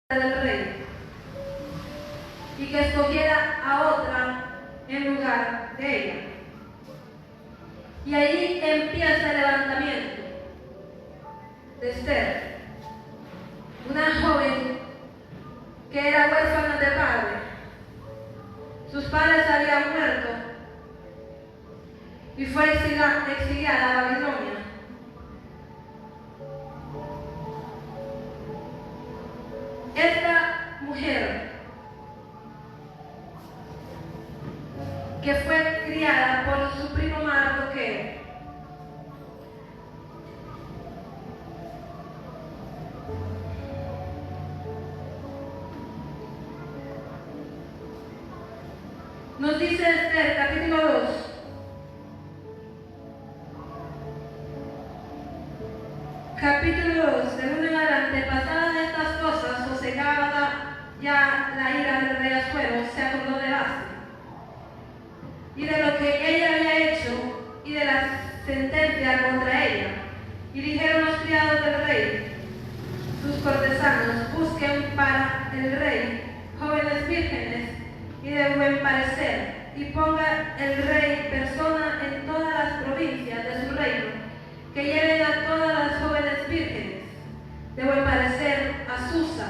del rey y que escogiera a otra en lugar de ella. Y ahí empieza el levantamiento de Esther, una joven que era huérfana de padre. Sus padres habían muerto y fue exiliada a Babilonia. Esta mujer, que fue criada por su primo Mardoqueo, nos dice Esther, capítulo 2, del 1 en adelante: pasadas estas cosas, sosegada ya la ira del rey Asuero, se acordó de Vasti y de lo que ella había hecho y de la sentencia contra ella. Y dijeron los criados del rey, sus cortesanos: busquen para el rey jóvenes vírgenes y de buen parecer, y ponga el rey persona en todas las provincias de su reino, que lleven a todas las jóvenes vírgenes de buen parecer a Susa,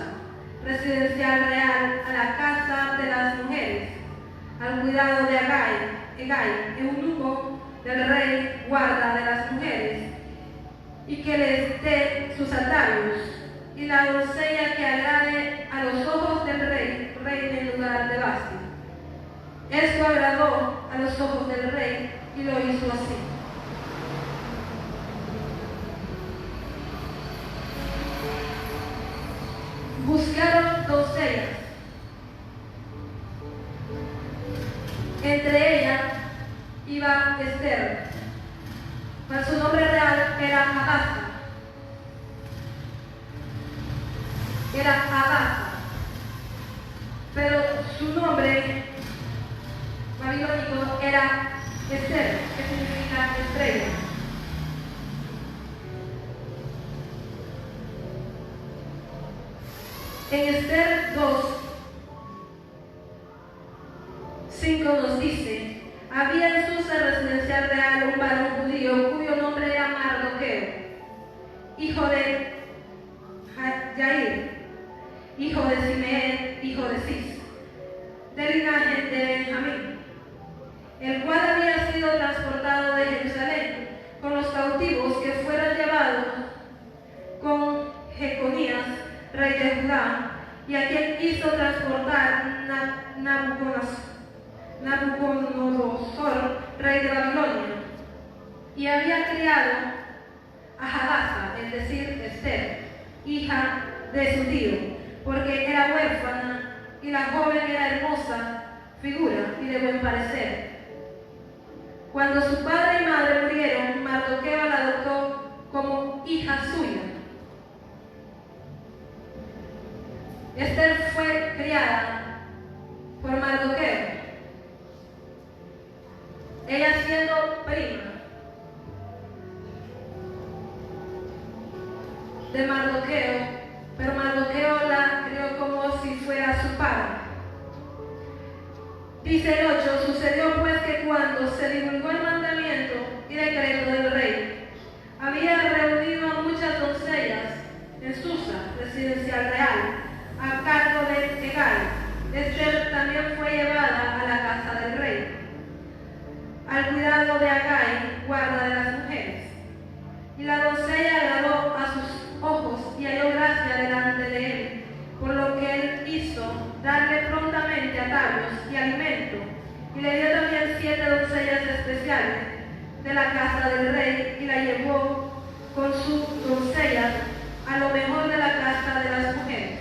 residencial real, a la casa de las mujeres, al cuidado de Hegai, eunuco del rey, guarda de las mujeres, y que les dé sus atarios, y la doncella que agrade a los ojos del rey, reine en lugar de Vasti. Esto agradó a los ojos del rey y lo hizo así. Buscaron doncellas. Entre ellas iba Esther, mas su nombre real era Hadassah. Pero su nombre babilónico era Esther, que significa estrella. En Esther 2:5 nos dice: había en Susa, residencial real, un varón judío cuyo nombre era Mardoqueo, hijo de Jair, hijo de Simeón, hijo de Cis, del linaje de Benjamín, el cual había sido transportado de Jerusalén con los cautivos que fueron llevados con Jeconías, rey de Judá, y a quien hizo transportar Nabucodonosor, rey de Babilonia. Y había criado a Hadassah, es decir, Esther, hija de su tío, porque era huérfana y la joven era hermosa figura y de buen parecer. Cuando su padre y madre murieron, Mardoqueo la adoptó como hija suya. Esther fue criada por Mardoqueo, ella siendo prima de Mardoqueo, pero Mardoqueo la crió como si fuera su padre. Dice el 8: sucedió pues que cuando se divulgó el mandamiento y decreto del rey, había reunido a muchas doncellas en Susa, residencial real, a cargo de Hegai. Esther también fue llevada a la casa del rey, al cuidado de Hegai, guarda de las mujeres. Y la doncella agradó a sus ojos y halló gracia delante de él, por lo que él hizo darle prontamente atarios y alimento, y le dio también 7 doncellas especiales de la casa del rey, y la llevó con sus doncellas a lo mejor de la casa de las mujeres.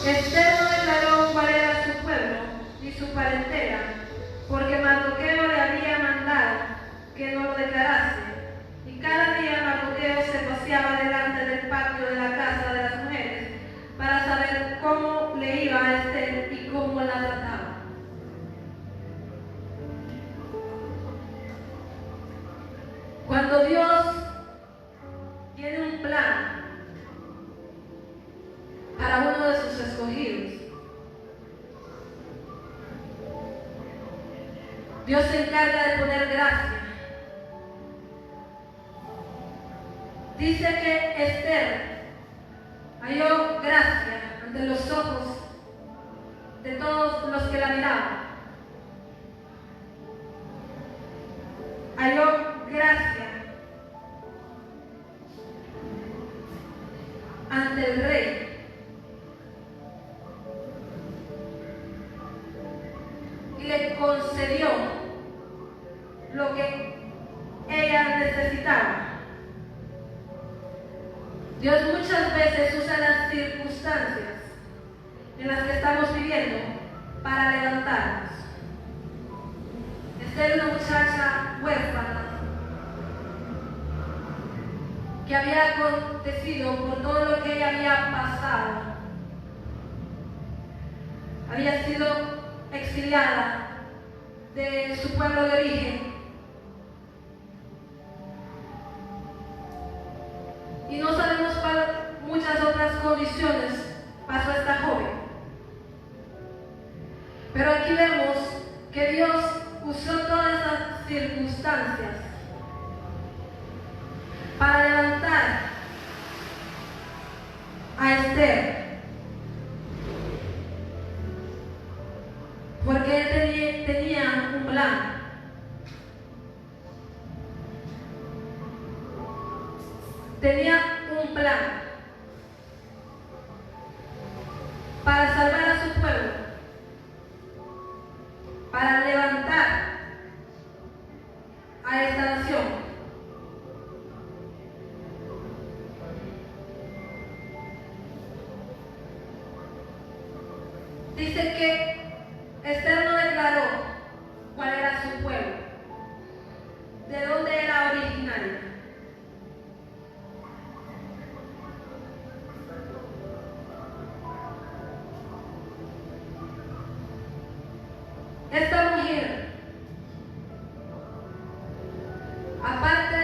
Esther no declaró cuál era su pueblo ni su parentela, porque Mardoqueo le había mandado que no lo declarase. Y cada día Mardoqueo se paseaba delante del patio de la casa de las mujeres para saber cómo le iba a Esther y cómo la trataba. Cuando Dios tiene un plan Dios se encarga de poner gracia. Dice que Esther halló gracia ante los ojos de todos los que la miraban. Halló gracia ante el rey. Y le concedió lo que ella necesitaba. Dios muchas veces usa las circunstancias en las que estamos viviendo para levantarnos. Esta era una muchacha huérfana que había acontecido por todo lo que ella había pasado. Había sido exiliada de su pueblo de origen. Y no sabemos muchas otras condiciones pasó esta joven. Pero aquí vemos que Dios usó todas esas circunstancias para levantar a Esther. Porque él tenía un plan. Tenía un plan para salvar a su pueblo, para levantar a esta nación. Dice que Esther no declaró cuál era su pueblo, de dónde era originaria. Esta mujer, aparte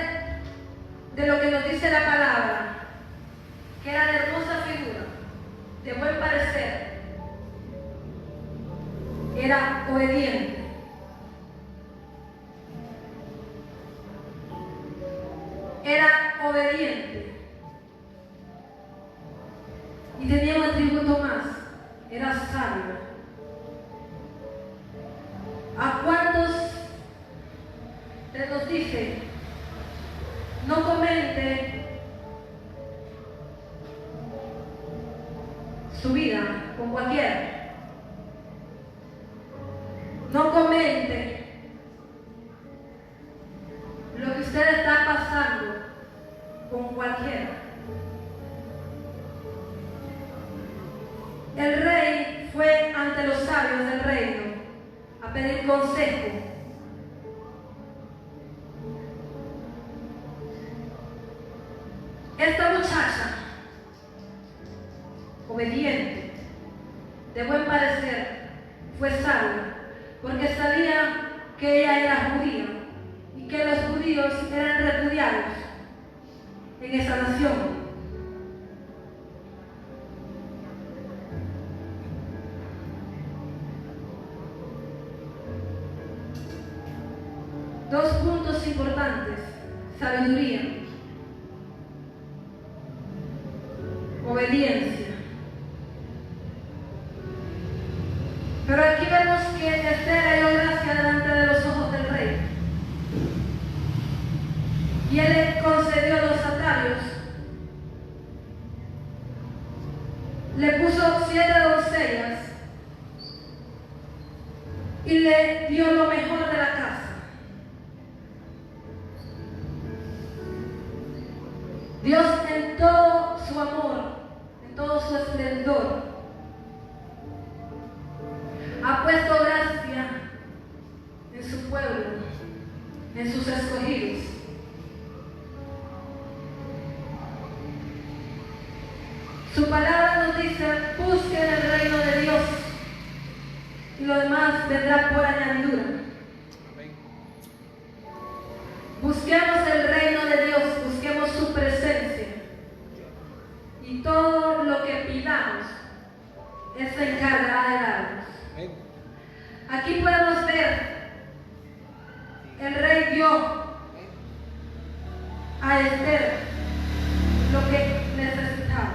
de lo que nos dice la palabra, que era de hermosa figura, de buen parecer, era obediente. Era obediente. Y tenía un atributo más, era sabia. ¿A cuántos nos dice, no comente su vida con cualquiera? No comente lo que usted está pasando con cualquiera. El rey fue ante los sabios del reino a pedir consejo. Esta muchacha, obediente, de buen parecer, fue sabia, porque sabía que ella era judía y que los judíos eran repudiados en esa nación. Dos puntos importantes: sabiduría, obediencia. Pero aquí vemos que Esther halló gracia delante de los ojos del rey, y él le concedió los atavios, le puso 7 doncellas y le dio lo mejor de la casa. Dios, en todo su amor, en todo su esplendor, ha puesto gracia en su pueblo, en sus escogidos. Su palabra nos dice: busquen el reino de Dios y lo demás vendrá por añadidura. Busquemos el reino de Dios, busquemos su presencia, y todo lo que pidamos, Él se encargará de darnos. Aquí podemos ver el rey dio a Esther lo que necesitaba.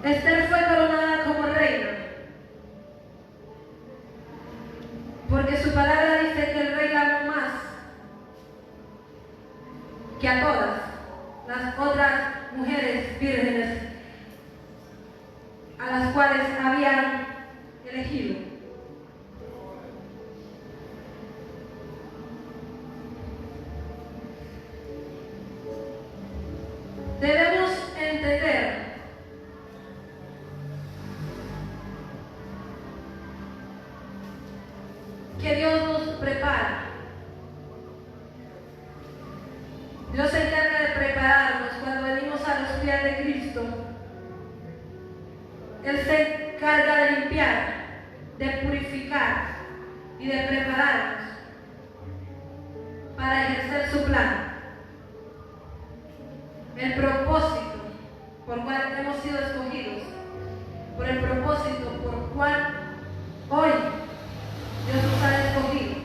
Esther fue coronada como reina, porque su palabra dice que el rey la amó más que a todas las otras mujeres vírgenes a las cuales habían elegido. Debemos entender que Dios nos prepara. Dios se encarga de prepararnos cuando venimos a los pies de Cristo. Él se encarga de limpiar, de purificar y de prepararnos para ejercer su plan. El propósito por cual hemos sido escogidos, por el propósito por cual hoy Dios nos ha escogido.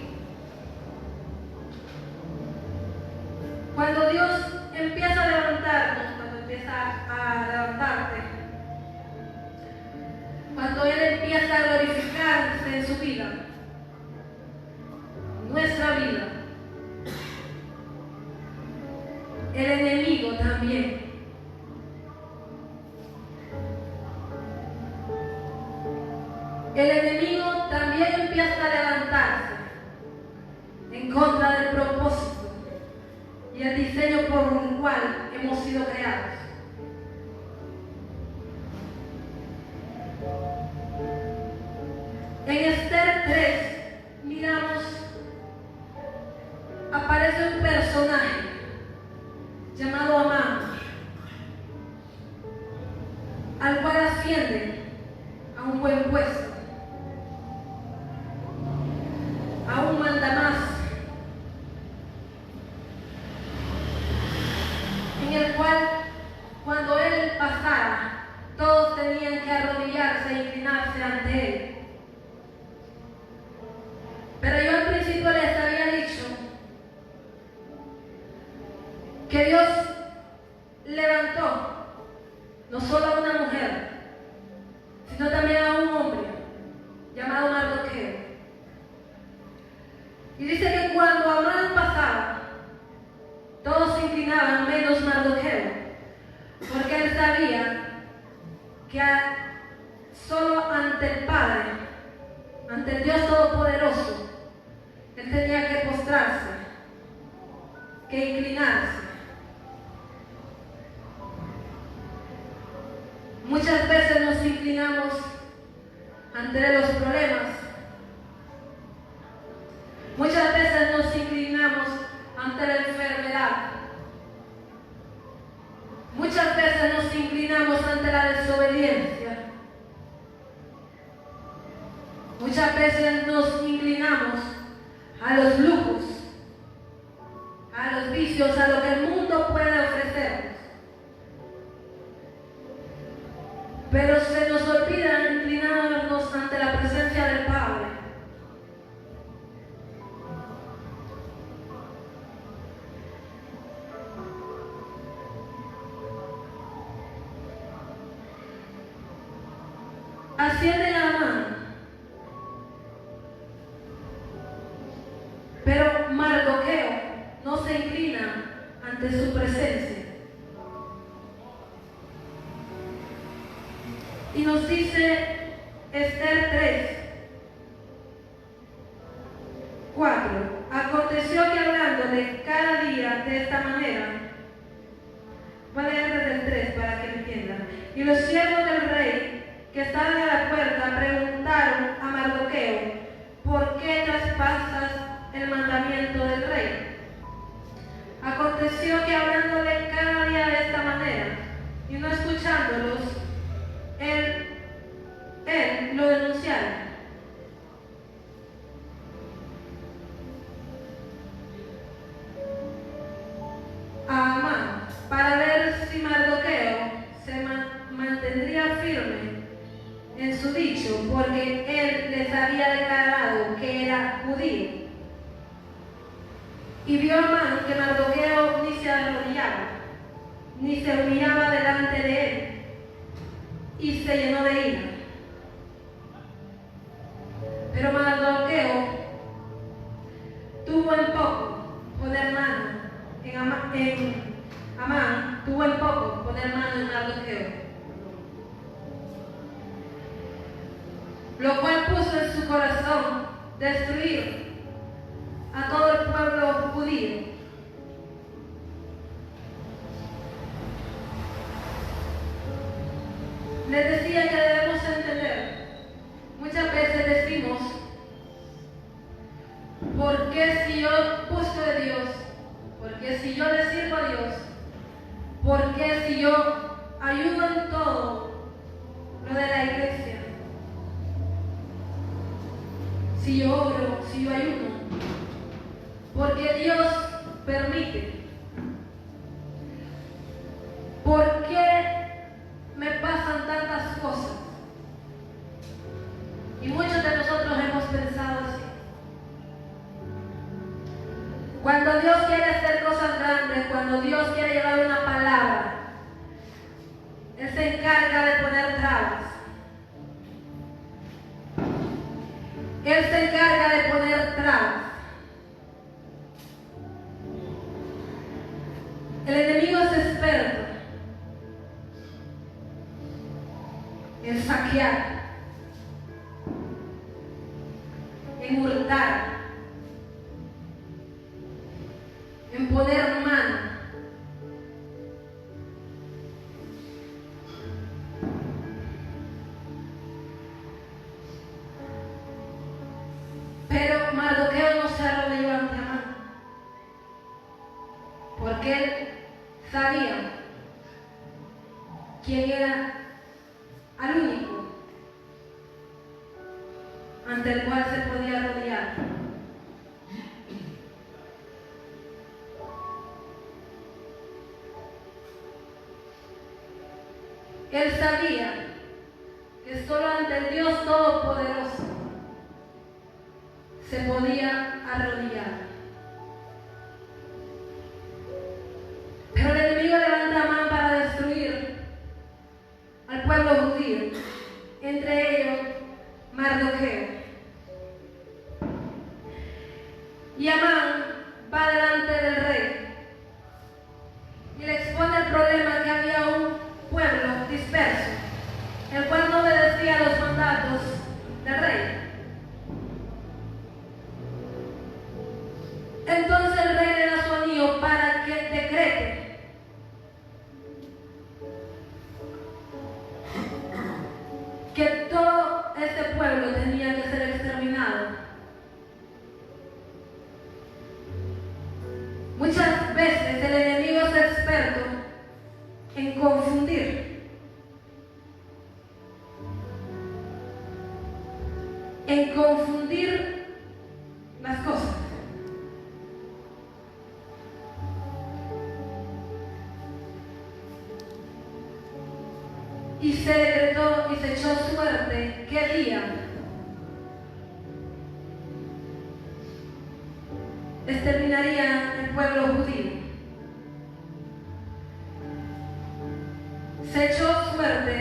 Cuando Dios empieza a levantarnos, cuando empieza a levantarte, cuando Él empieza a glorificarse en su vida, nuestra vida, el enemigo también. El enemigo también empieza a levantarse en contra del propósito y el diseño por el cual hemos sido creados. En Esther 3 miramos, aparece un personaje llamado Amán, al cual asciende a un buen puesto, aún manda más, en el cual cuando él pasara, todos tenían que arrodillarse e inclinarse ante él. Pero yo al principio les había dicho que Dios levantó no solo a una mujer, sino también a un hombre llamado Mardoqueo. Y dice que cuando Amán pasaba, todos se inclinaban menos Mardoqueo, porque él sabía que solo ante el Padre, ante el Dios Todopoderoso, él tenía que postrarse, que inclinarse. Muchas veces nos inclinamos ante los problemas. Muchas veces nos inclinamos ante la enfermedad. Muchas veces nos inclinamos ante la desobediencia. Muchas veces nos inclinamos a los lujos, a los vicios, a lo que el mundo puede ofrecernos. Pero se nos olvida inclinarnos ante la presencia del Padre. Asciende a Amán, pero Mardoqueo no se inclina ante su presencia. Y nos dice Esther 3, 4. Aconteció que hablándole cada día de esta manera, voy a leer desde el 3 para que me entiendan. Y los siervos del rey que estaban a la puerta preguntaron a Mardoqueo: ¿por qué traspasas el mandamiento del rey? Aconteció que hablándole cada día de esta manera y no escuchándolos, él lo denunciara. A Amán, para ver si Mardoqueo en su dicho, porque él les había declarado que era judío. Y vio Amán que Mardoqueo ni se arrodillaba, ni se humillaba delante de él, y se llenó de ira. Pero Mardoqueo tuvo en poco poner mano en Amán, tuvo en poco poner mano en Mardoqueo, lo cual puso en su corazón destruir a todo el pueblo judío. Les decía que debemos entender, muchas veces decimos, ¿por qué si yo busco de Dios? ¿Por qué si yo le sirvo a Dios? ¿Por qué si yo ayudo en todo lo de la iglesia? Si yo oro, si yo ayudo, porque Dios permite. ¿Por qué me pasan tantas cosas? Y muchos de nosotros hemos pensado así. Cuando Dios quiere hacer cosas grandes, cuando Dios quiere llevar una palabra, Él se encarga de poner trabas. Él se encarga de poner trabas. El enemigo es experto en saquear, en hurtar, en poner mano. Pero Mardoqueo no se arrodilló ante Amán, porque él sabía quién era al único ante el cual se podía arrodillar. Él sabía que solo ante el Dios Todopoderoso se podía arrodillar. Pero el enemigo levanta a Amán para destruir al pueblo judío, entre ellos Mardoqueo. Y Amán va delante del rey y le expone el problema que había un pueblo disperso, el cual no obedecía los mandatos del rey. Entonces el rey le da su anillo para que decrete que todo este pueblo tenía que ser exterminado. Muchas veces el enemigo es experto en confundir, las cosas. Y se decretó y se echó suerte qué día exterminaría el pueblo judío. Se echó suerte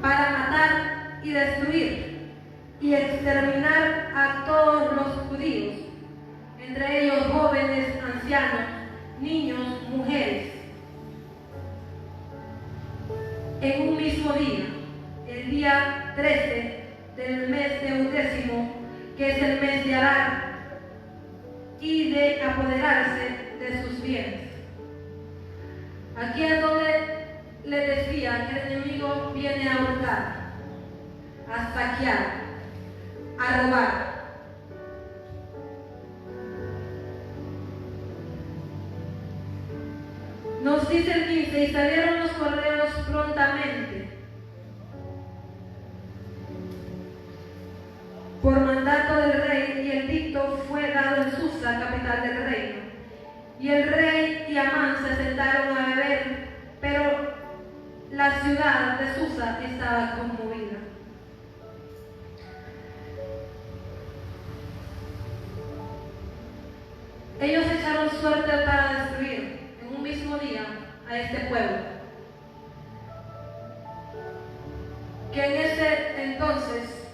para matar y destruir y exterminar a todos los judíos, entre ellos jóvenes, ancianos, niños, mujeres, en un mismo día, el día 13 del mes de 11º, que es el mes de Adar, y de apoderarse de sus bienes. Aquí es donde le decía que el enemigo viene a hurtar, a saquear, a robar. Nos dice el 15, y salieron los correos prontamente, por mandato del rey, y el dicto fue dado en Susa, capital del reino. Y el rey y Amán se sentaron a beber ciudad de Susa estaba conmovida. Ellos echaron suerte para destruir en un mismo día a este pueblo, que en ese entonces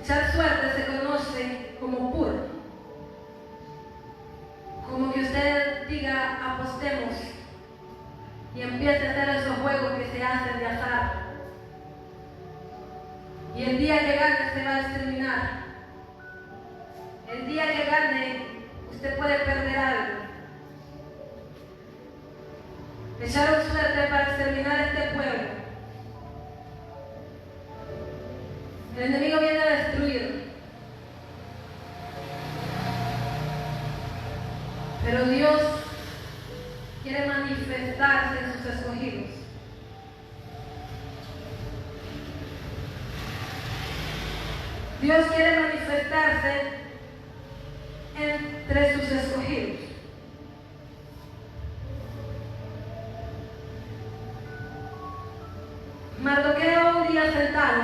echar suerte se conoce como pur. Como que usted diga apostemos y empiece a hacer esos juegos que se hacen de azar, y el día que gane se va a exterminar. El día que gane, usted puede perder algo. Echaron suerte para exterminar este pueblo. El enemigo viene a destruir. Pero Dios quiere manifestarse en sus escogidos. Dios quiere manifestarse entre sus escogidos. Mardoqueo un día sentado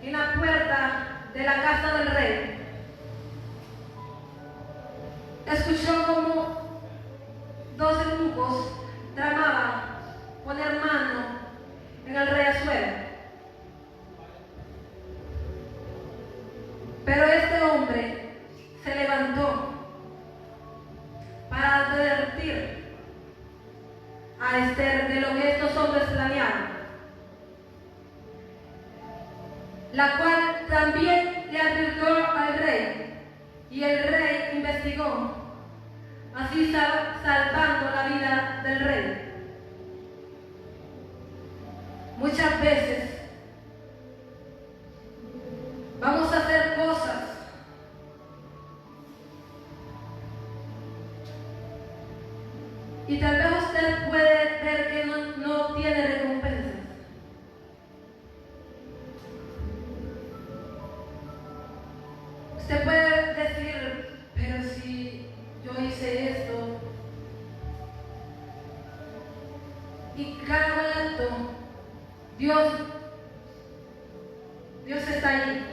en la puerta de la casa del rey, escuchó como dos eunucos tramaban poner mano en el rey Asuero. Pero este hombre se levantó para advertir a Esther de lo que estos hombres planeaban, la cual también le advirtió al rey, y el rey investigó, así salvando la vida del rey. Muchas veces vamos a hacer cosas y tal vez usted puede ver que no tiene recompensas. Usted puede decir, pero si yo hice esto, y cada momento Dios está ahí.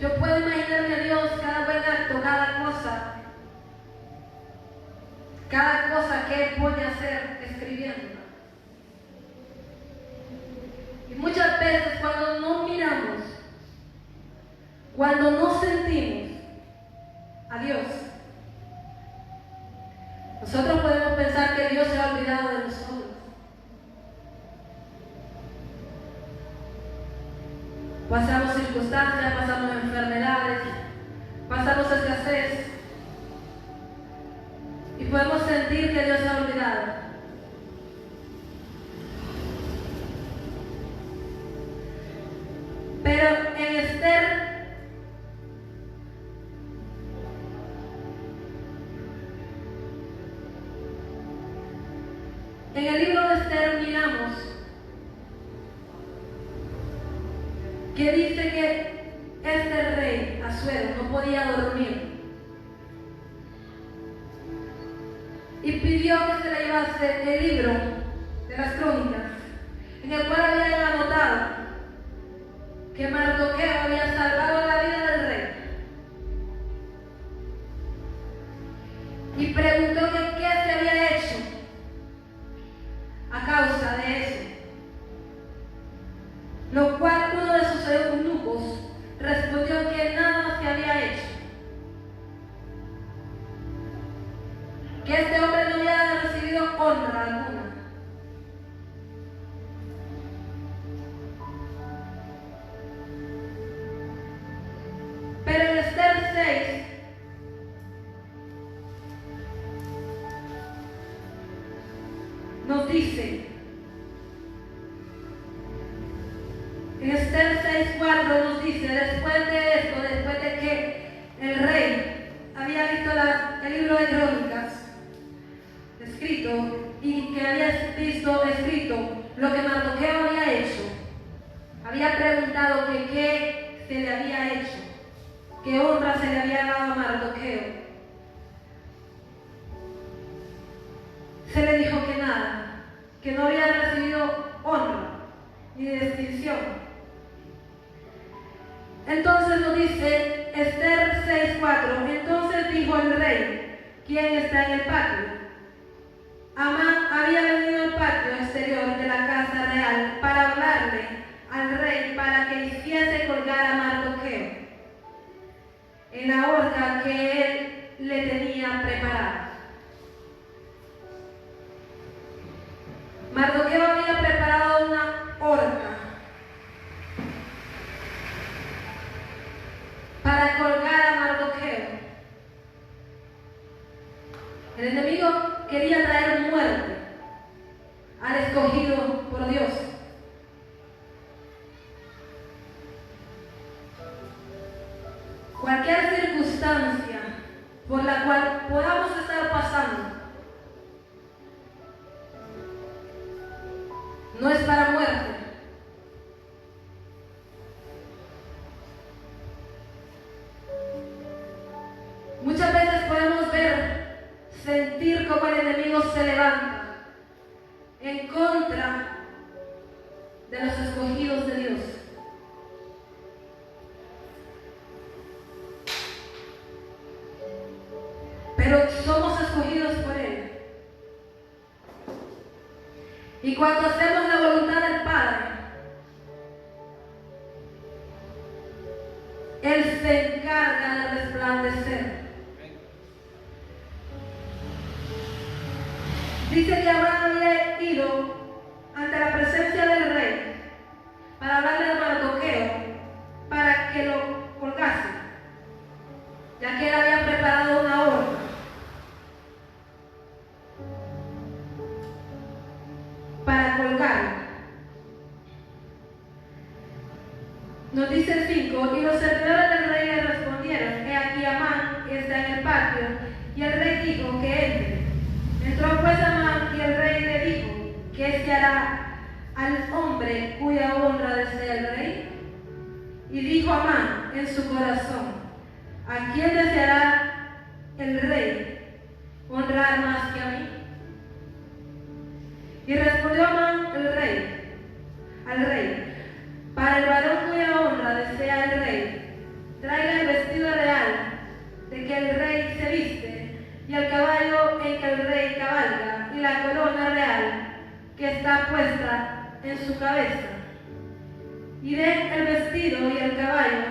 Yo puedo imaginarme a Dios cada buen acto, cada cosa que Él puede hacer escribiendo. Y muchas veces cuando no miramos, cuando no sentimos a Dios, nosotros podemos pensar que Dios se ha olvidado de nosotros. Pasamos circunstancias, pasamos enfermedades, pasamos escasez, y podemos sentir que Dios se ha olvidado. Pero en Esther en el libro de Esther miramos que dice que este rey Asuero no podía dormir y pidió que se le llevase el libro de las crónicas, en el cual habían anotado que Mardoqueo había salvado la vida del rey, y preguntó que qué se había hecho a causa de eso, lo cual uno de sus eunucos respondió que nada se había hecho, que este hombre no había recibido honra alguna. Pero en Esther 6 nos dice, en Esther 6:4 nos dice, después de esto, después de que el rey había visto el libro de crónicas escrito, y que había visto escrito lo que Mardoqueo había hecho, había preguntado que qué se le había hecho, qué honra se le había dado a Mardoqueo. Se que no había recibido honra ni distinción. Entonces nos dice Esther 6:4, entonces dijo el rey, ¿quién está en el patio? Amán había venido al patio exterior de la casa real para hablarle al rey para que hiciese colgar a Mardoqueo en la horca que él le tenía preparada. Mardoqueo había preparado una horca para colgar a Mardoqueo. El enemigo quería traer muerte al escogido por Dios. Cualquier circunstancia por la cual podamos estar pasando no es para muerte. Muchas veces podemos sentir como el enemigo se levanta en contra de los escogidos de Dios. Pero somos escogidos por Él. Y cuando hacemos la voluntad del Padre, Él se encarga de resplandecer. Dice que Amán había ido ante la presencia del rey para hablarle a Mardoqueo para que lo colgase, ya que él había preparado una horca para colgarlo. Nos dice el 5, y los servidores del rey le respondieron, he aquí Amán está en el patio, y el rey dijo que entre. Entró pues Amán y el rey le dijo, ¿qué se hará al hombre cuya honra desea el rey? Y dijo Amán en su corazón, ¿a quién deseará el rey honrar más que a mí? Y respondió Amán al rey, para el varón cuya honra desea el rey, traiga el vestido real de que el rey se viste, y el caballo en que el rey cabalga, y la corona real que está puesta en su cabeza. Y den el vestido y el caballo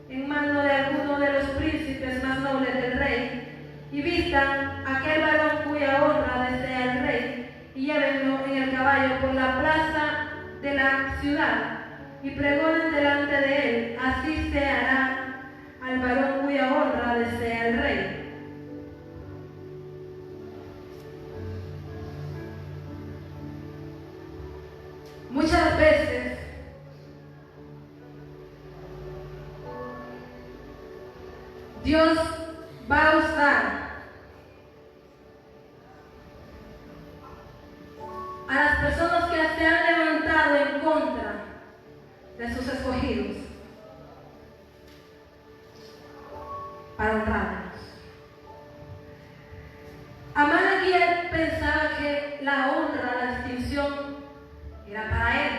en mano de alguno de los príncipes más nobles del rey, y vistan a aquel varón cuya honra desea el rey, y llévenlo en el caballo por la plaza de la ciudad, y pregonen delante de él, así se hará al varón cuya honra desea el rey. Muchas veces Dios va a usar a las personas que se han levantado en contra de sus escogidos para honrarlos. Amán aquí pensaba que la honra, la distinción era para él.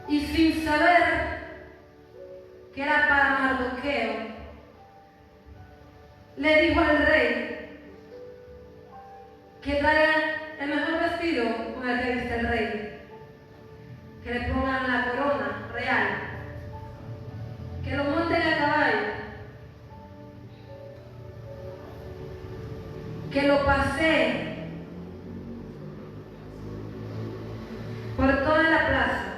Y sin saber que era para Mardoqueo, le dijo al rey que traigan el mejor vestido con el que viste el rey, que le pongan la corona real, que lo monten a caballo, que lo paseen por toda la plaza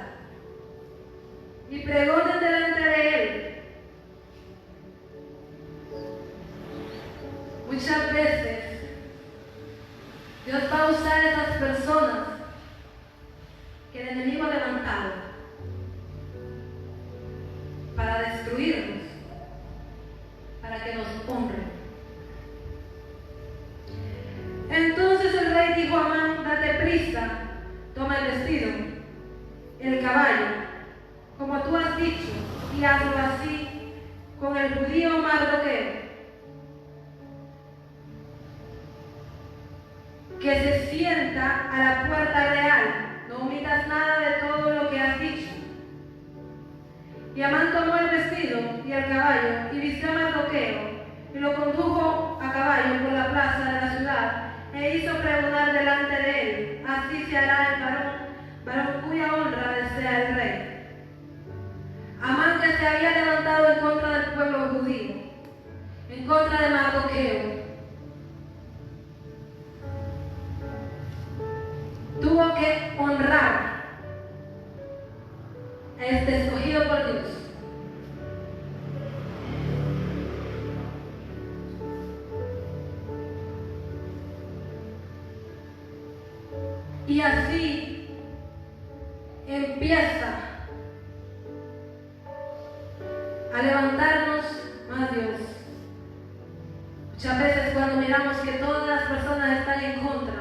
y pregonen delante de él. Muchas veces Dios va a usar a esas personas que el enemigo ha levantado para destruirnos, para que nos honren. Entonces el rey dijo a Amán, date prisa, toma el vestido, el caballo, como tú has dicho, y hazlo así con el judío Mardoqueo. que se sienta a la puerta real. No omitas nada de todo lo que has dicho. Y Amán tomó el vestido y el caballo y vistió a Mardoqueo y lo condujo a caballo por la plaza de la ciudad e hizo pregonar delante de él: así se hará el varón cuya honra desea el rey. Amán, que se había levantado en contra del pueblo judío, en contra de Mardoqueo, tuvo que honrar a este escogido por Dios. Y así empieza a levantarnos más Dios. Muchas veces cuando miramos que todas las personas están en contra,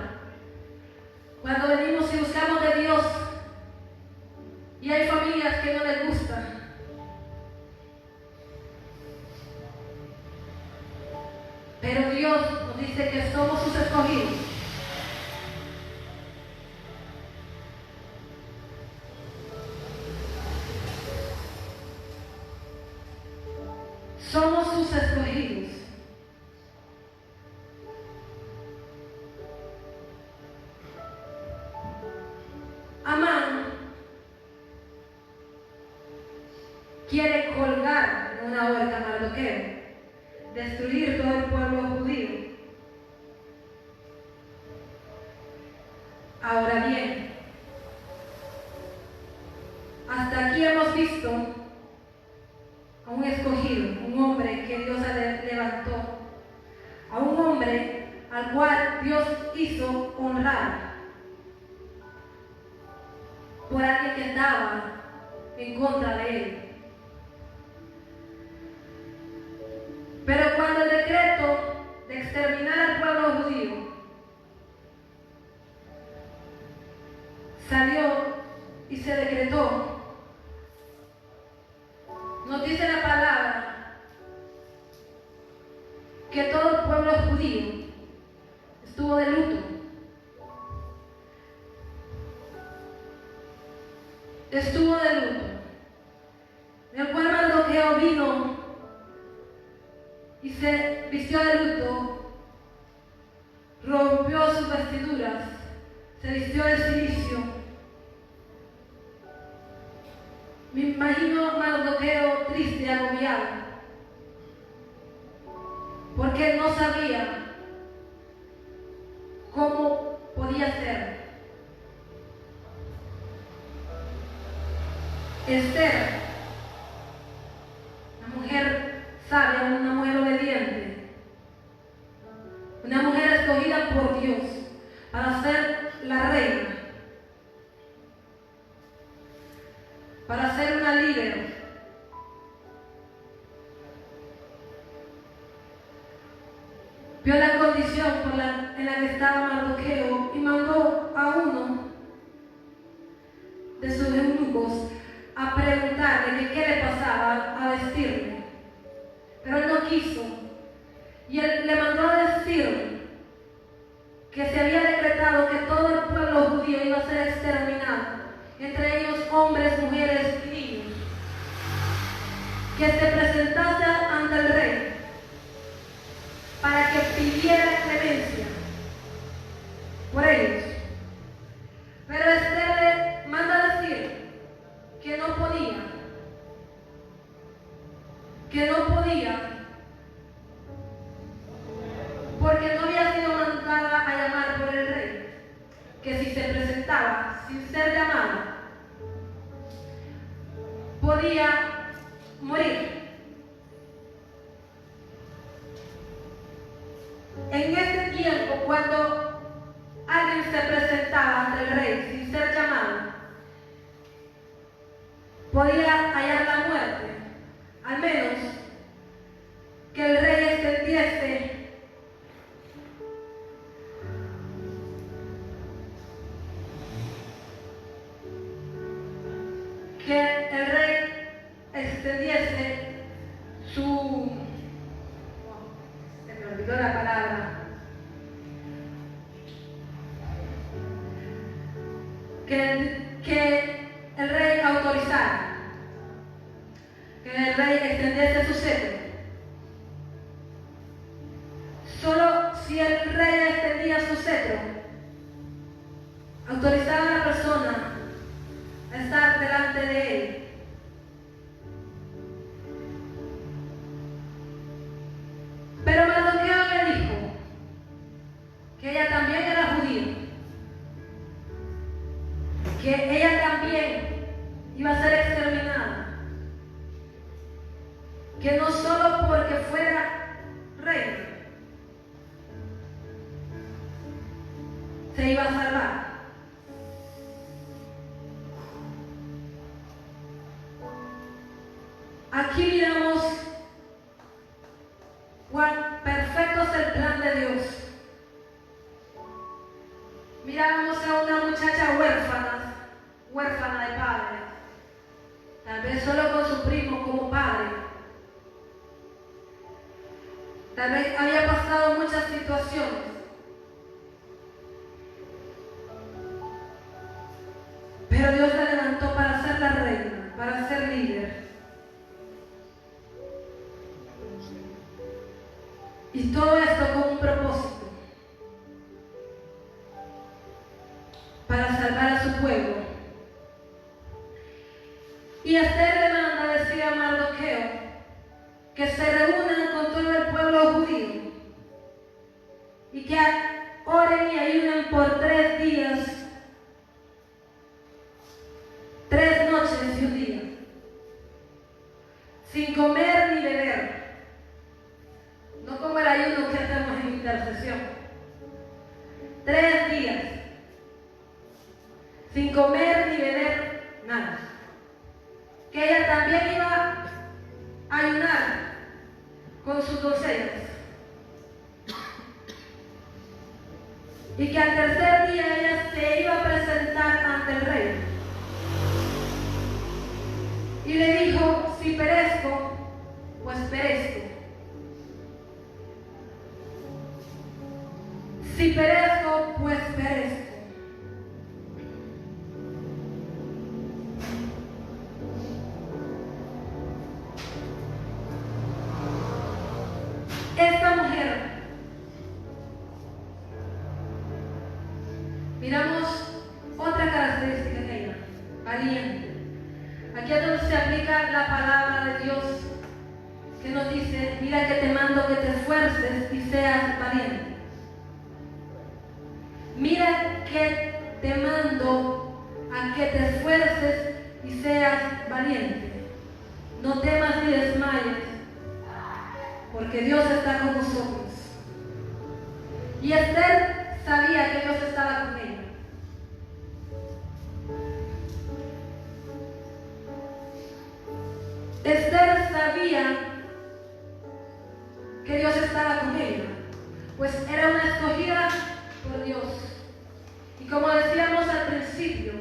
cuando venimos y buscamos de Dios y hay familias que no les gustan, pero Dios nos dice que somos sus escogidos. Somos sus escogidos. Amán quiere colgar en una horca a Mardoqueo, destruir todo el pueblo judío. Ahora bien, hasta aquí hemos visto a un escogido, un hombre que Dios levantó, a un hombre al cual Dios hizo honrar por alguien que estaba en contra de él. Pero cuando el decreto de exterminar al pueblo judío salió y se decretó, nos dice la palabra que todo el pueblo judío estuvo de luto. Estuvo de luto. El cual Mardoqueo vino y se vistió de luto, rompió sus vestiduras, se vistió de cilicio. Me imagino a Mardoqueo triste y agobiado, porque él no sabía cómo podía ser. Esther, una mujer sabia, una mujer obediente, una mujer escogida por Dios para ser la reina, para ser una líder. Vio la condición en la que estaba Mardoqueo y mandó a uno de sus eunucos a preguntarle que qué le pasaba a vestirle. Pero él no quiso. Y él le mandó a decir que se había decretado que todo el pueblo judío iba a ser exterminado, entre ellos hombres, mujeres y niños, que se presentase ante el rey para que pidiera clemencia por ellos. Pero Esther le manda a decir que no podía, porque no había sido mandada a llamar por el rey, que si se presentaba sin ser llamada, podía morir. En ese tiempo, cuando alguien se presentaba ante el rey sin ser llamado, podía hallar la muerte, al menos que el rey extendiese su, se me olvidó la palabra, que el rey autorizara, que el rey extendiese su cetro. Solo si el rey extendía su cetro, autorizaba a la persona a estar delante de él. Pero Mardoqueo le dijo que ella también era judía, que ella también iba a ser exterminada, que no solo porque fuera reina se iba a salvar. Aquí miramos cuán perfecto es el plan de Dios. Miramos a una muchacha huérfana de padre, tal vez solo con su primo como padre. Tal vez había pasado muchas situaciones, pero Dios la levantó para ser la reina, para ser líder. Y todo esto con un propósito: para salvar a su pueblo. Y Esther le manda a decir a Mardoqueo que se reúnan con todo el pueblo judío y que oren y ayunen por 3 días, 3 noches y un día, sin comer ni beber. No como el ayuno que hacemos en intercesión. 3 días, sin comer ni beber nada. Que ella también iba a ayunar con sus doncellas. Y que al tercer día ella se iba a presentar ante el rey. Y le dijo: si perezco, pues perezco. Si perezco, pues perezco. Esta mujer, miramos otra característica de ella: valiente. Aquí es donde se aplica la palabra de Dios, que nos dice: mira que te mando que te esfuerces y seas valiente. Mira que te mando a que te esfuerces y seas valiente. No temas ni desmayes, porque Dios está con nosotros. Y Esther sabía que Dios estaba con ella. Esther sabía que Dios estaba con ella, pues era una escogida por Dios. Y como decíamos al principio,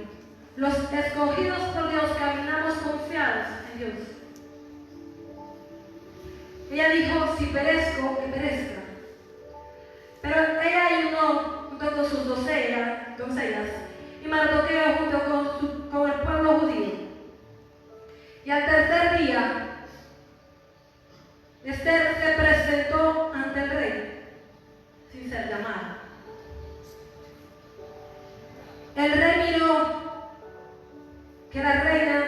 los escogidos por Dios caminamos confiados en Dios. Ella dijo: si perezco, que perezca. Pero ella ayunó junto con sus doncellas y Mardoqueo junto con el pueblo judío. Y al tercer día, Esther se presentó ante el rey sin ser llamada. El rey miró que la reina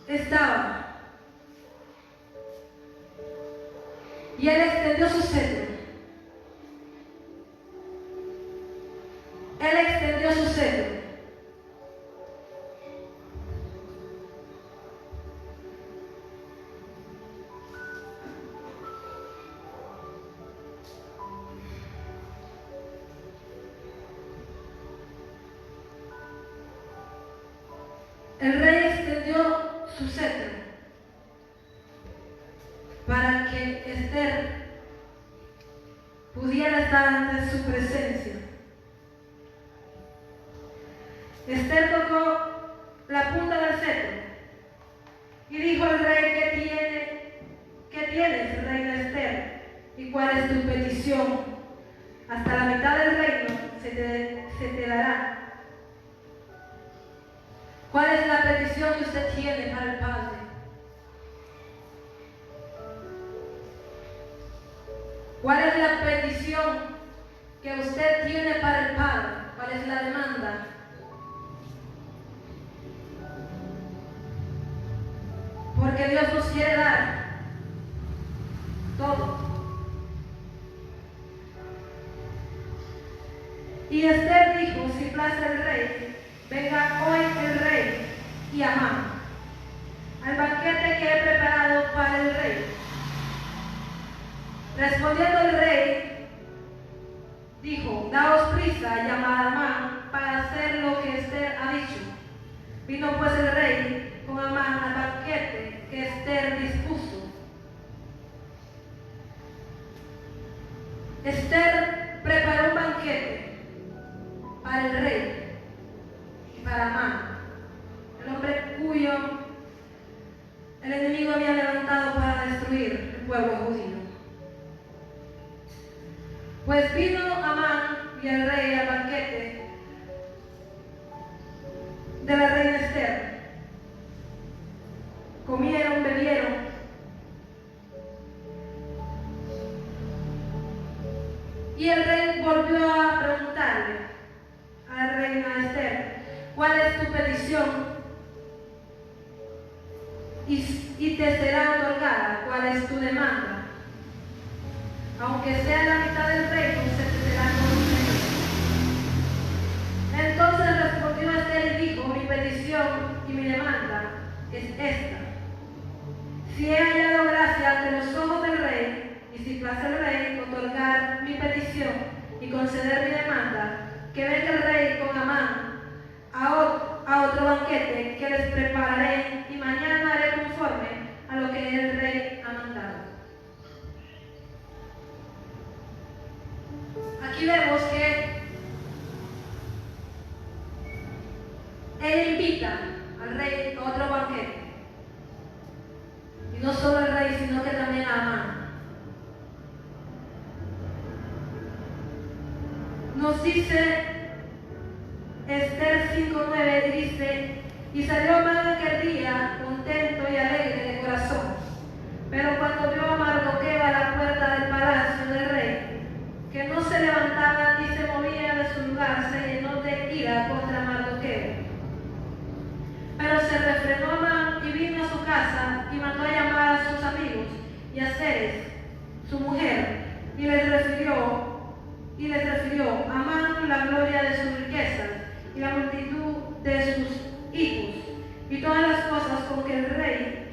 estaba, y él extendió su cetro. Él extendió su cetro. El rey extendió su cetro para que Esther pudiera estar ante su presencia. Esther tocó la punta del cetro y dijo al rey: ¿qué tienes, reina Esther? ¿Y cuál es tu petición? Hasta la mitad del reino se te dará. ¿Cuál es la petición que usted tiene para el Padre? ¿Cuál es la petición que usted tiene para el Padre? ¿Cuál es la demanda? Porque Dios nos quiere dar todo. Y Esther dijo: si place el rey, venga hoy el rey y Amán al banquete que he preparado para el rey. Respondiendo el rey, dijo: daos prisa, llamad a Amán para hacer lo que Esther ha dicho. Vino pues el rey con Amán al banquete que Esther dispuso. Esther preparó un banquete para el rey y para Amán, el hombre cuyo el enemigo había levantado para destruir el pueblo judío. Pues vino Amán y el rey al banquete de la reina Esther. Comieron, bebieron. Y el rey volvió a preguntarle a la reina Esther: ¿cuál es tu petición? Y te será otorgada. ¿Cuál es tu demanda? Aunque sea la mitad del reino, se te será concedido. Entonces respondió Esther y dijo: mi petición y mi demanda es esta. Si he hallado gracia ante los ojos del rey, y si place el rey otorgar mi petición y conceder mi demanda, que venga el rey con Amán a otro banquete que les prepararé, y mañana haré conforme a lo que el rey ha mandado. Aquí vemos que ella invita al rey a otro banquete. Y no solo al rey, sino que también a Amán. Nos dice Esther 5:9, dice: y salió Amán aquel día contento y alegre de corazón. Pero cuando vio a Mardoqueo a la puerta del palacio del rey, que no se levantaba ni se movía de su lugar, se llenó de ira contra Mardoqueo. Pero se refrenó Amán y vino a su casa y mandó a llamar a sus amigos y a Zeres, su mujer, y les refirió a Amán la gloria de sus riquezas y la multitud de sus hijos y todas las cosas con que el rey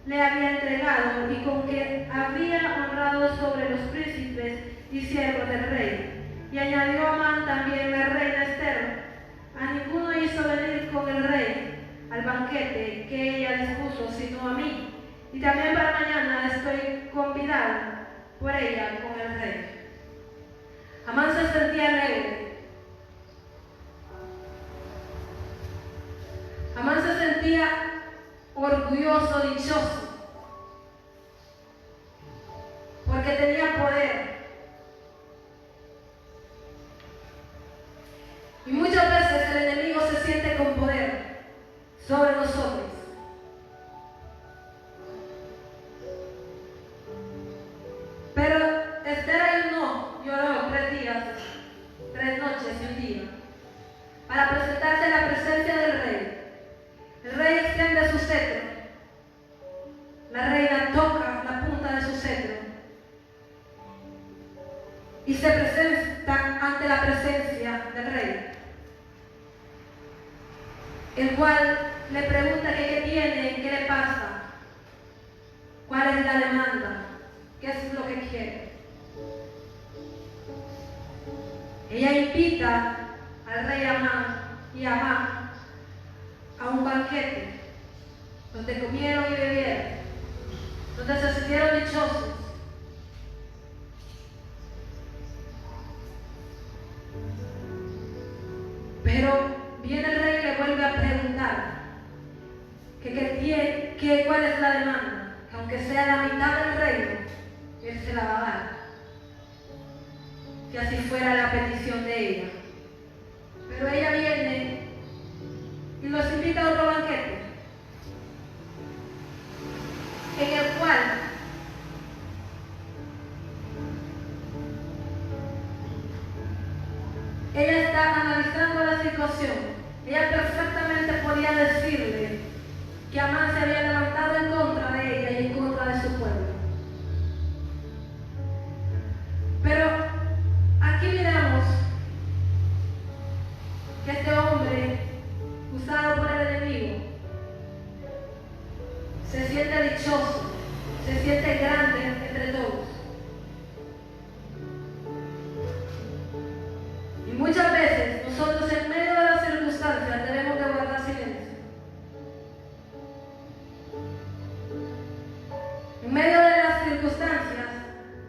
le había entregado y con que había honrado sobre los príncipes y siervos del rey. Y añadió Amán también la reina Esther: a ninguno hizo venir con el rey al banquete que ella dispuso, sino a mí, y también para mañana estoy convidado por ella con el rey. Amán se sentía alegre. Amán se sentía orgulloso, dichoso, porque tenía poder. Y muchas veces el enemigo se siente con poder sobre nosotros. Pero Esther ayunó, lloró 3 días, 3 noches y un día, para presentarse a la presencia del rey. El rey extiende su cetro. La reina toca la punta de su cetro y se presenta ante la presencia del rey, el cual le pregunta que qué tiene, qué le pasa, cuál es la demanda, qué es lo que quiere. Ella invita al rey Amán y Amán a un banquete donde comieron y bebieron, donde se sintieron dichosos. Pero viene el rey y le vuelve a preguntar cuál es la demanda, que aunque sea la mitad del reino, él se la va a dar, que así fuera la petición de ella. Pero ella viene y los invita a otro banquete, en el cual ella está analizando la situación. Ella perfectamente podía decirle que Amán se había levantado en contra de ella y en contra de su pueblo. Pero aquí miramos que este hombre, usado por el enemigo, se siente dichoso, se siente grande entre todos. Y muchas veces nosotros en medio de las circunstancias debemos de guardar silencio. En medio de las circunstancias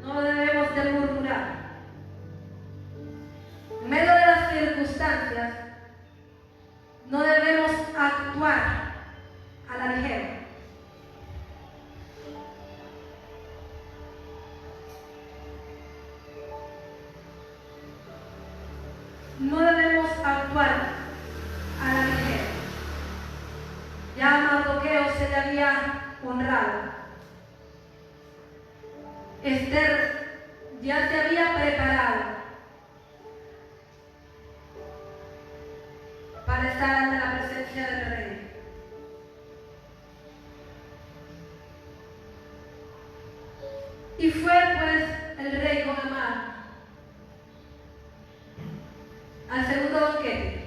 no debemos de murmurar. En medio de las circunstancias no debemos actuar a la ligera. No debemos actuar a la ligera. Ya a Mardoqueo se le había honrado. Esther ya se había preparado para estar ante la presencia del rey. Y fue pues el rey con Amán al segundo banquete.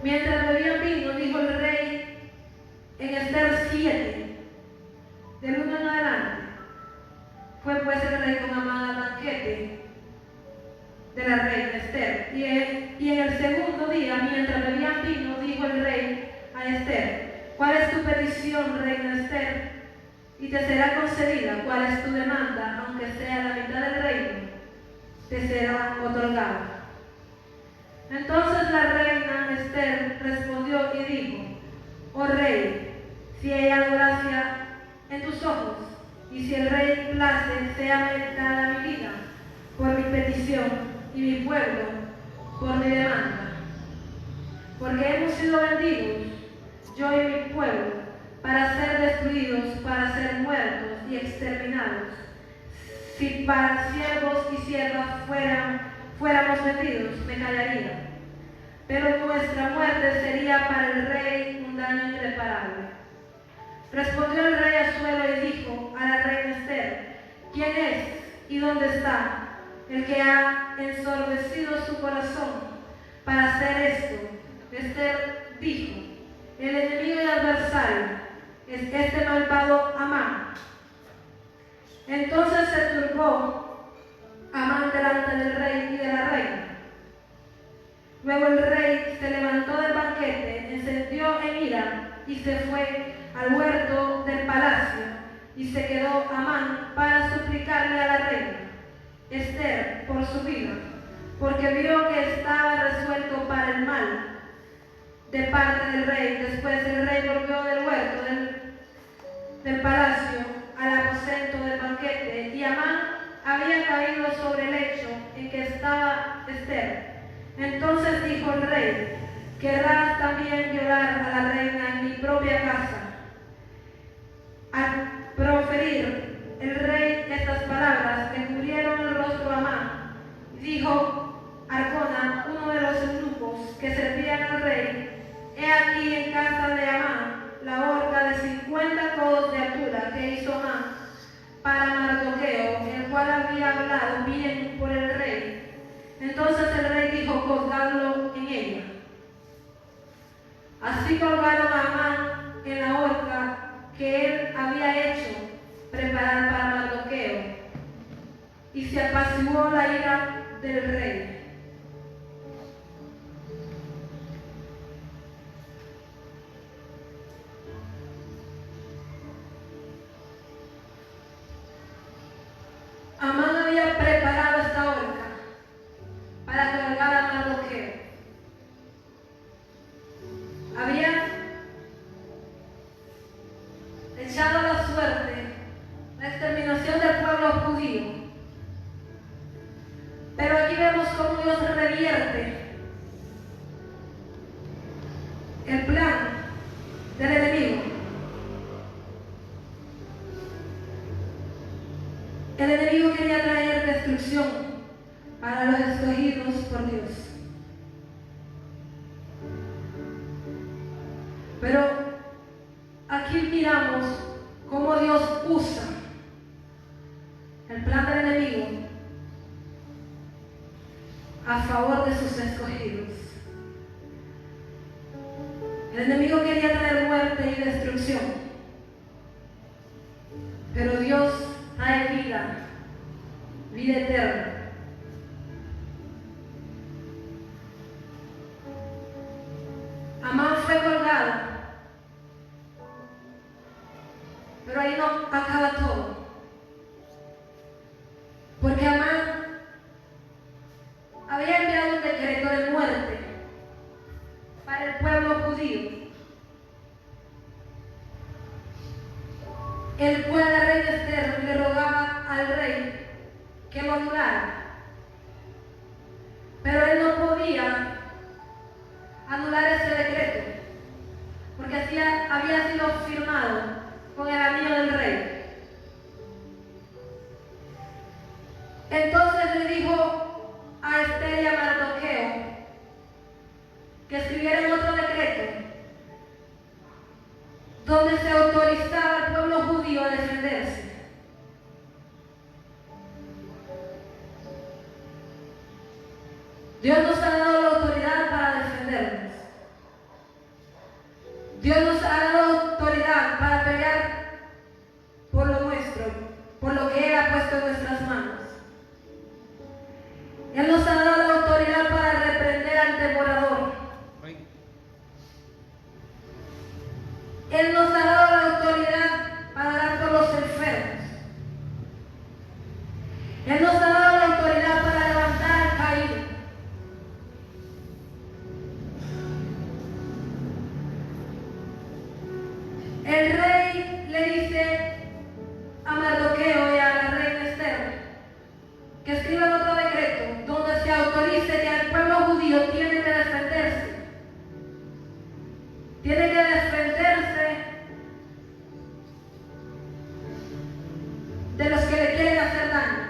Mientras bebían vino, dijo el rey en Esther 7, del 1 en adelante. Fue pues el rey con Amán al banquete de la reina Esther. Y en el segundo día, mientras bebían vino, dijo el rey a Esther: ¿cuál es tu petición, reina Esther? Y te será concedida. ¿Cuál es tu demanda? Aunque sea la mitad del reino, te será otorgada. Entonces la reina Esther respondió y dijo: oh rey, si hay gracia en tus ojos, y si el rey place, sea dada mi vida por mi petición y mi pueblo por mi demanda. Porque hemos sido vendidos, yo y mi pueblo, para ser destruidos, para ser muertos y exterminados. Si para siervos y siervas fuéramos vendidos, me callaría. Pero nuestra muerte sería para el rey un daño irreparable. Respondió el rey Asuero y dijo a la reina Esther: ¿quién es y dónde está el que ha ensorbecido su corazón para hacer esto? Esther dijo: el enemigo y adversario es este malvado Amán. Entonces se turbó Amán delante del rey y de la reina. Luego el rey se levantó del banquete, encendió en ira y se fue al huerto del palacio, y se quedó Amán para suplicarle a la reina Esther por su vida, porque vio que estaba resuelto para el mal de parte del rey. Después el rey volvió del huerto del palacio al aposento del banquete, y Amán había caído sobre el lecho en que estaba Esther. Entonces dijo el rey: ¿querrás también violar a la reina en mi propia casa? Al proferir el rey estas palabras, le cubrieron el rostro a Amán. Dijo Arcona, uno de los eunucos que servían al rey: he aquí en casa de Amán la horca de 50 codos de altura que hizo Amán para Mardoqueo, el cual había hablado bien por el rey. Entonces el rey dijo: colgadlo en ella. Así colgaron a Amán en la horca que él había hecho preparar para Mardoqueo, y se apaciguó la ira del rey. Amán había preparado esta horca para colgar a Mardoqueo. Había echado la suerte, la exterminación del pueblo judío. Pero aquí vemos cómo Dios revierte enemigo quería traer destrucción para los escogidos por Dios. Pero aquí miramos cómo Dios usa el plan del enemigo a favor de sus escogidos. El enemigo quería traer muerte y destrucción, pero Dios trae vida, vida eterna. Amán fue colgado, pero ahí no acaba todo, porque Amán había enviado un decreto de muerte para el pueblo judío, el cual la reina Esther le rogaba al rey que lo anulara, pero él no podía anular ese decreto, porque así había sido firmado con el anillo del rey. Entonces le dijo a Esther y a Mardoqueo que escribieran otro decreto donde se autorizaba al pueblo judío a defenderse. Dios nos ha dado la autoridad para defendernos. Dios nos ha dado autoridad para pelear por lo nuestro, por lo que Él ha puesto en nuestras manos. Él nos ha dado la autoridad para reprender al devorador. Él nos ha dado la autoridad para dar por los enfermos. Él nos ha dado la autoridad para levantar al caído. El rey le dice a Mardoqueo y a la reina Esther que escriban otro decreto donde se autorice que el pueblo judío tiene que defenderse. Tiene que defenderse de los que le quieren hacer daño.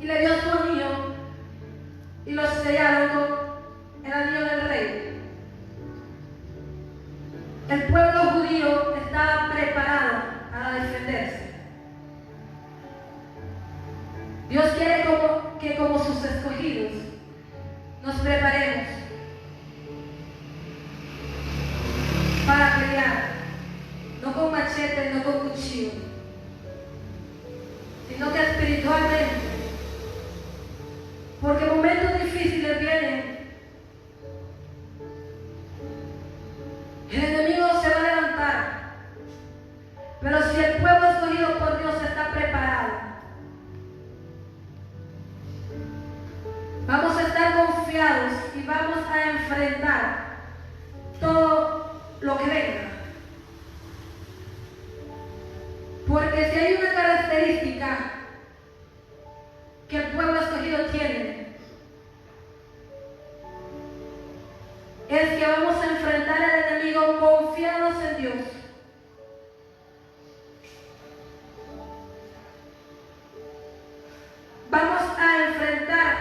Y le dio su anillo y lo sellaron con el anillo del rey. El pueblo judío estaba preparado para defenderse. Dios quiere que como sus escogidos nos preparemos para pelear, no con machete, no con cuchillo, sino que espiritualmente, porque momentos difíciles vienen. El enemigo se va a levantar, pero si el pueblo escogido por Dios está preparado, vamos a estar confiados y vamos a enfrentar todo lo que venga. Porque si hay una característica que el pueblo escogido tiene, es que vamos a enfrentar al enemigo confiados en Dios. Vamos a enfrentar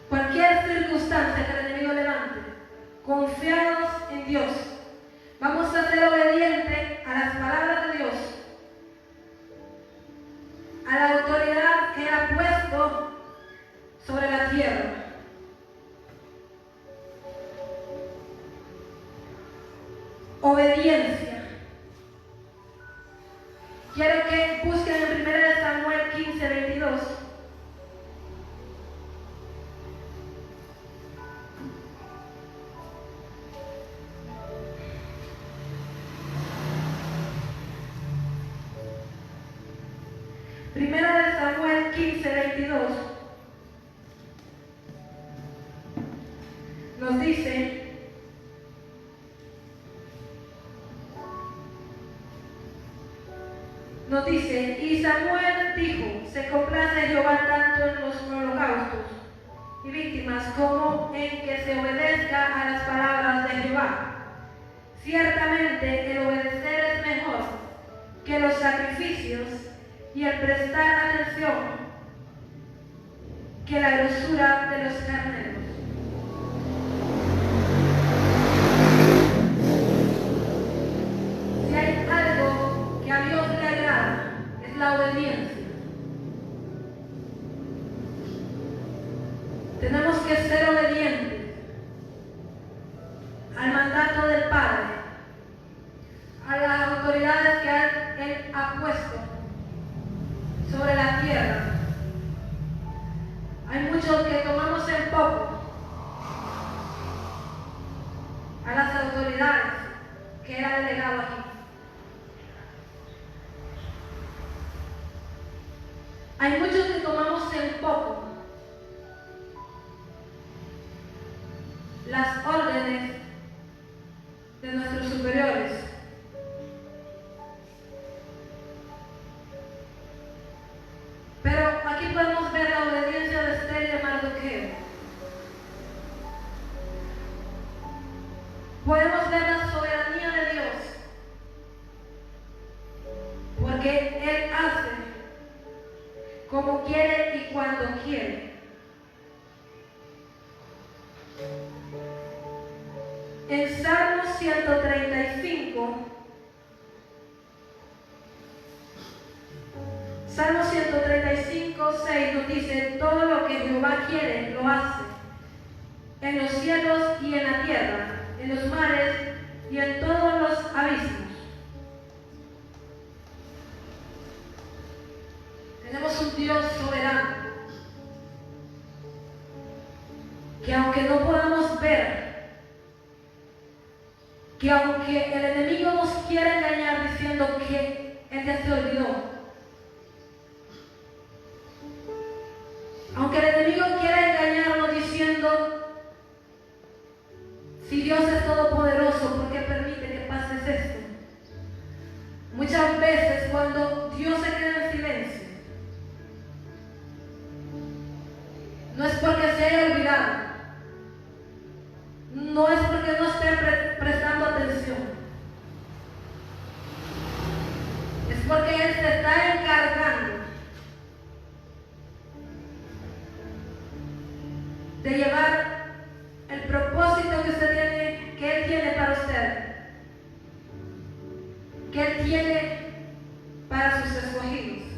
cualquier circunstancia que el enemigo levante, confiados en Dios. Vamos a ser obedientes a las palabras de Dios, a la autoridad que Él ha puesto sobre la tierra. Obediencia. Quiero que busquen en 1 Samuel 15:22. Primera de Samuel 15:22 nos dice: y Samuel dijo, se complace Jehová tanto en los holocaustos y víctimas como en que se obedezca a las palabras de Jehová. Ciertamente el obedecer es mejor que los sacrificios y el prestar atención que la grosura de los carneros. Si hay algo que a Dios le agrada, es la obediencia. Tenemos que ser obedientes al mandato del Padre, a las autoridades que Él ha puesto sobre la tierra. Hay muchos que tomamos en poco a las autoridades que Él ha delegado aquí. Hay muchos que tomamos en poco las órdenes de nuestros superiores. Pero aquí podemos ver la obediencia de Esther y de Mardoqueo. Podemos ver la soberanía de Dios, porque Él hace como quiere y cuando quiere. En Salmo 135, Salmo 135, 6 nos dice: todo lo que Jehová quiere lo hace, en los cielos y en la tierra, en los mares y en todos los abismos. Tenemos un Dios soberano, que aunque no podamos ver, que aunque el enemigo nos quiera engañar diciendo que Él ya se olvidó, aunque el enemigo quiera engañarnos diciendo: si Dios es todopoderoso, ¿por qué permite que pases esto? Muchas veces cuando Dios se queda en silencio, no es porque se haya olvidado, no es porque no esté prestando atención, es porque Él se está encargando de llevar el propósito que usted tiene, que Él tiene para usted, que Él tiene para sus escogidos.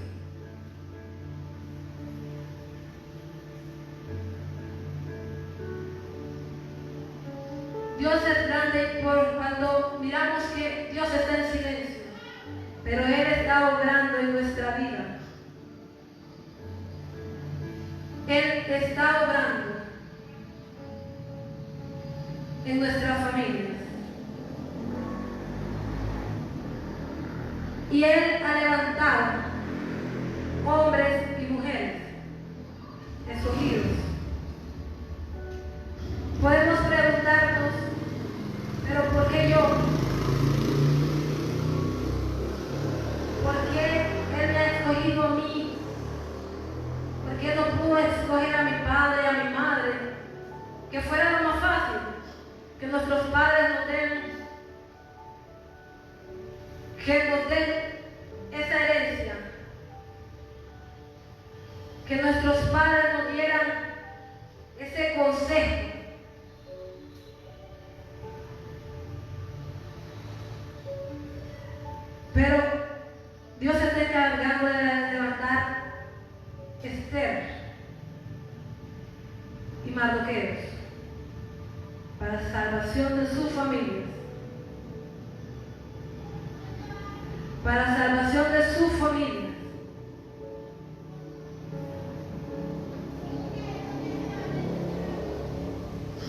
Dios es grande por cuando miramos que Dios está en silencio, pero Él está obrando en nuestra vida. Él está obrando en nuestras familias. Y Él ha levantado hombres y mujeres escogidos. Podemos preguntarnos: ¿pero por qué yo? ¿Por qué Él me ha escogido a mí? ¿Por qué no pudo escoger a mi padre y a mi madre? Que fuera lo más fácil, que nuestros padres nos den esa herencia, que nuestros padres nos dieran ese consejo. Pero Dios se está encargando de levantar Esther y Mardoqueo para la salvación de sus familias, para la salvación de sus familias.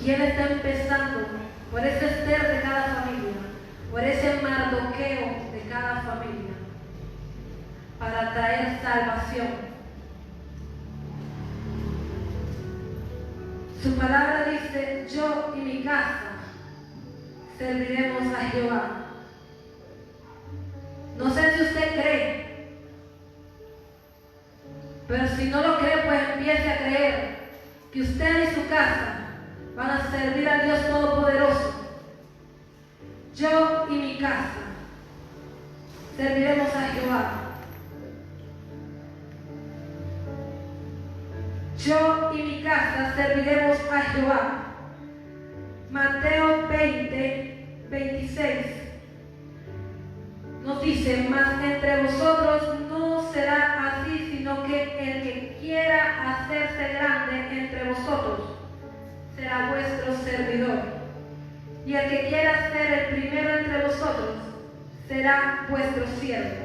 Y Él está empezando por ese Esther de cada familia, por ese Mardoqueo de cada familia, para traer salvación. Su palabra dice: yo y mi casa serviremos a Jehová. No sé si usted cree, pero si no lo cree, pues empiece a creer que usted y su casa van a servir al Dios Todopoderoso. Yo y mi casa serviremos a Jehová. Yo y mi casa serviremos a Jehová. Mateo 20, 26 nos dice: mas entre vosotros no será así, sino que el que quiera hacerse grande entre vosotros será vuestro servidor, y el que quiera ser el primero entre vosotros será vuestro siervo.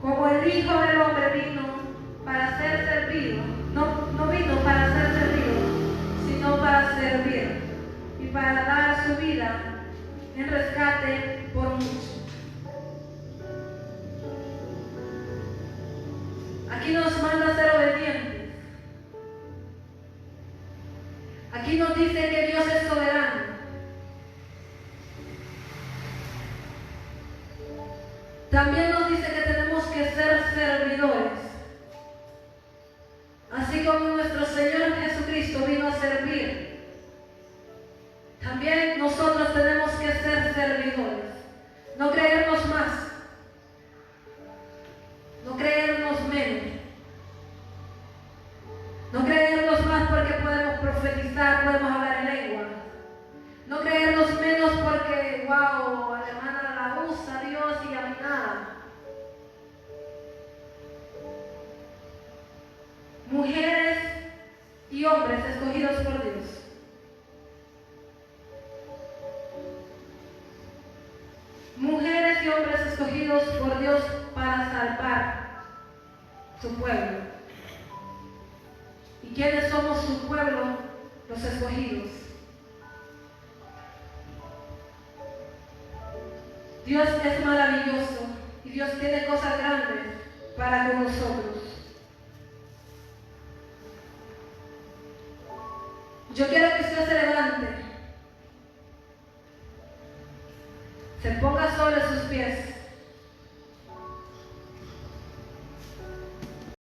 Como el Hijo del Hombre vino para ser servido, no vino para ser servido, sino para servir y para dar su vida en rescate por muchos. Aquí nos manda a ser obedientes. Aquí nos dice que Dios es soberano. También nos dice que tenemos que ser servidores. Así como nuestro Señor Jesucristo vino a servir, también nosotros tenemos que ser servidores. No creernos más, no creernos menos, no creernos más porque podemos profetizar, podemos hablar en lengua, no creernos menos porque, wow, a la hermana la usa Dios y a mí nada. Mujeres y hombres escogidos por Dios. Mujeres y hombres escogidos por Dios para salvar su pueblo. ¿Y quiénes somos su pueblo? Los escogidos. Dios es maravilloso y Dios tiene cosas grandes para con nosotros. Yo quiero que usted se levante, se ponga sobre sus pies